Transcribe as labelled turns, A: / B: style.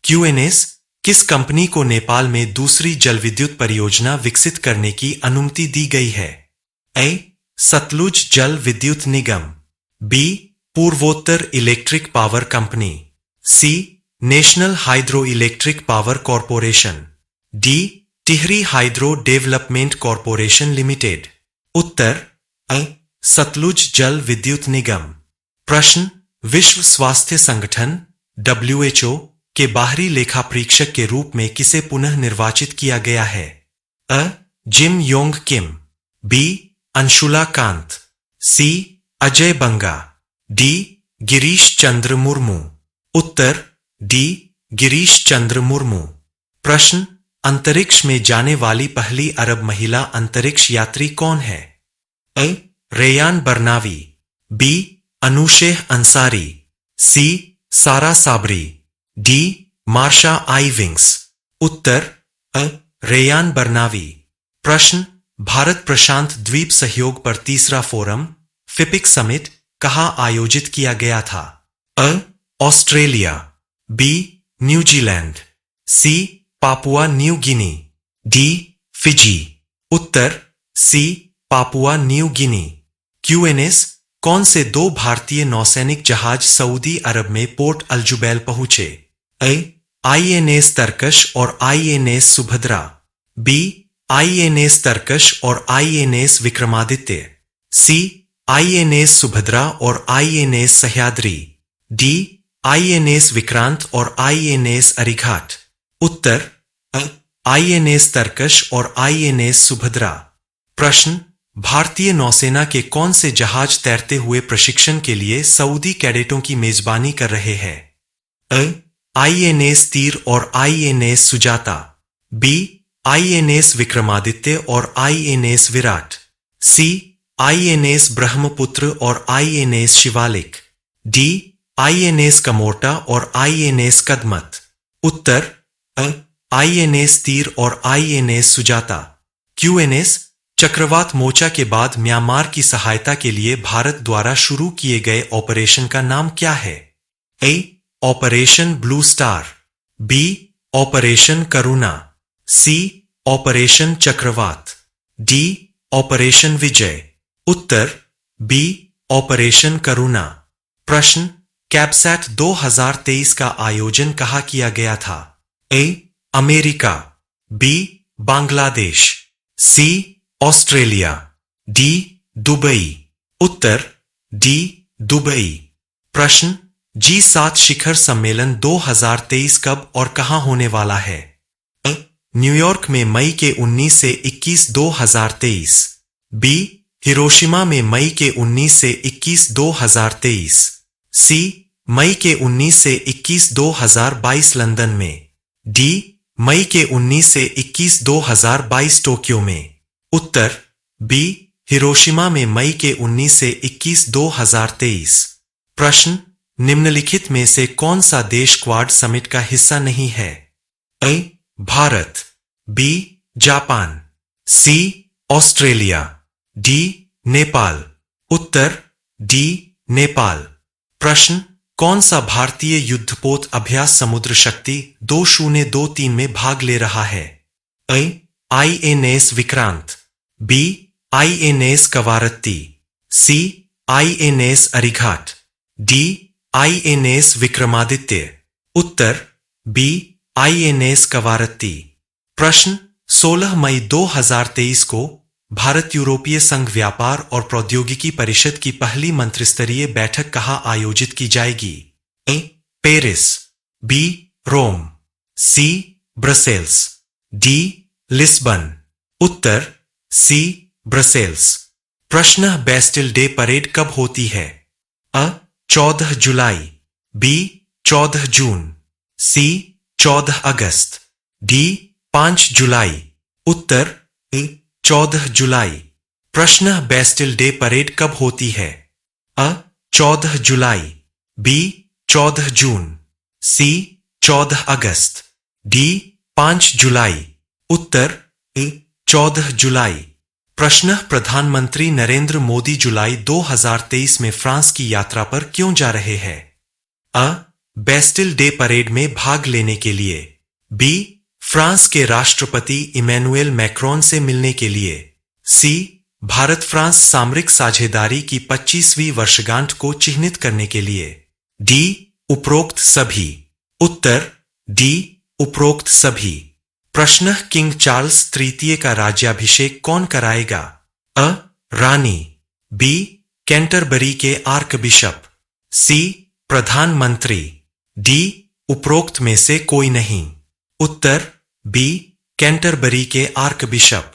A: क्यूएनएस किस कंपनी को नेपाल में दूसरी जलविद्युत परियोजना विकसित करने की अनुमति दी गई है? ए. Satluj Jal Vidyut Nigam, B. Purvottar electric power company, C. National hydro electric power corporation, D. Tehri hydro development corporation limited. उत्तर अ. सतलुज जल विद्युत निगम। प्रश्न, विश्व स्वास्थ्य संगठन WHO के बाहरी लेखा परीक्षक के रूप में किसे पुनः निर्वाचित किया गया है? अ. Jim Yong Kim, B. Anshula Kant, C. Ajay Banga, D. Girish Chandra Murmu. उत्तर डी. गिरीश चंद्र मुर्मू। प्रश्न, अंतरिक्ष में जाने वाली पहली अरब महिला अंतरिक्ष यात्री कौन है? अ. Rayyanah Barnawi, B. Anousheh Ansari, C. Sara Sabry, D. Marsha Ivins. उत्तर अ. Rayyanah Barnawi. प्रश्न, भारत प्रशांत द्वीप सहयोग पर तीसरा फोरम फिपिक समिट कहाँ आयोजित किया गया था? अ. Australia, B. New Zealand, C. Papua New Guinea, D. Fiji. उत्तर C. Papua New Guinea. QNS कौन से दो भारतीय नौसैनिक जहाज सऊदी अरब में पोर्ट अल जुबैल पहुंचे? ए. INS तरकश और INS सुभद्रा, बी. INS तरकश और INS विक्रमादित्य, सी. INS सुभद्रा और INS Sahyadri, D. INS Vikrant और INS अरिघाट। उत्तर अ. INS तरकश और INS सुभद्रा। प्रश्न, भारतीय नौसेना के कौन से जहाज तैरते हुए प्रशिक्षण के लिए सऊदी कैडेटों की मेजबानी कर रहे हैं? अ. INS तीर और INS Sujata, B. INS Vikramaditya और INS Viraat, C. INS Brahmaputra और INS Shivalik, D. INS Kamorta और INS कदमत। उत्तर अ. INS तीर और INS सुजाता। क्यूएनएस चक्रवात मोर्चा के बाद म्यांमार की सहायता के लिए भारत द्वारा शुरू किए गए ऑपरेशन का नाम क्या है? A. Operation Blue Star, B. Operation Karuna, C. Operation Chakravat, D. Operation Vijay. उत्तर बी. ऑपरेशन करुणा। प्रश्न, कैबसैट 2023 का आयोजन कहाँ किया गया था? A. America, B. Bangladesh, C. Australia, D. Dubai. उत्तर डी. दुबई। प्रश्न, G7 शिखर सम्मेलन 2023 कब और कहां होने वाला है? अ. न्यूयॉर्क में मई के 19 से 21, 2023, बी. हिरोशिमा में मई के 19 से 21, 2023, सी. मई के 19 से 21, 2022 लंदन में, डी. मई के 19 से 21, 2022 टोक्यो में। उत्तर बी. हिरोशिमा में मई के 19 से 21, 2023। प्रश्न, निम्नलिखित में से कौन सा देश क्वाड समिट का हिस्सा नहीं है? A. Bharat, B. Japan, C. Australia, D. Nepal. उत्तर डी. नेपाल। प्रश्न, कौन सा भारतीय युद्धपोत अभ्यास समुद्र शक्ति 2023 में भाग ले रहा है? A. INS Vikrant, B. INS Kavaratti, C. INS Arighaat, D. INS Vikramaditya. उत्तर बी. INS कवारत्ती। प्रश्न, 16 मई 2023 को भारत यूरोपीय संघ व्यापार और प्रौद्योगिकी परिषद की पहली मंत्रिस्तरीय बैठक कहाँ आयोजित की जाएगी? A. Paris, B. Rome, C. Brussels, D. Lisbon. उत्तर सी. ब्रसेल्स। प्रश्न, बेस्टिल डे परेड कब होती है? अ. 14 जुलाई, बी. 14 जून, सी. 14 अगस्त, डी. 5 जुलाई। उत्तर ए. 14 जुलाई। प्रश्न, बेस्टिल डे परेड कब होती है? अ. 14 जुलाई, बी. 14 जून, सी. 14 अगस्त, डी. 5 जुलाई। उत्तर ए. 14 जुलाई। प्रश्न, प्रधानमंत्री नरेंद्र मोदी जुलाई 2023 में फ्रांस की यात्रा पर क्यों जा रहे हैं? अ. बेस्टिल डे परेड में भाग लेने के लिए। बी, फ्रांस के राष्ट्रपति इमैनुएल मैक्रोन से मिलने के लिए। सी, भारत फ्रांस सामरिक साझेदारी की 25वीं वर्षगांठ को चिह्नित करने के लिए। डी, उपरोक्त सभी। उत्तर डी, उपरोक्त सभी। प्रश्न, किंग चार्ल्स तृतीय का राज्याभिषेक कौन कराएगा? अ, रानी। बी, कैंटरबरी के आर्क बिशप। सी, प्रधानमंत्री। डी, उपरोक्त में से कोई नहीं। उत्तर बी, कैंटरबरी के आर्क बिशप।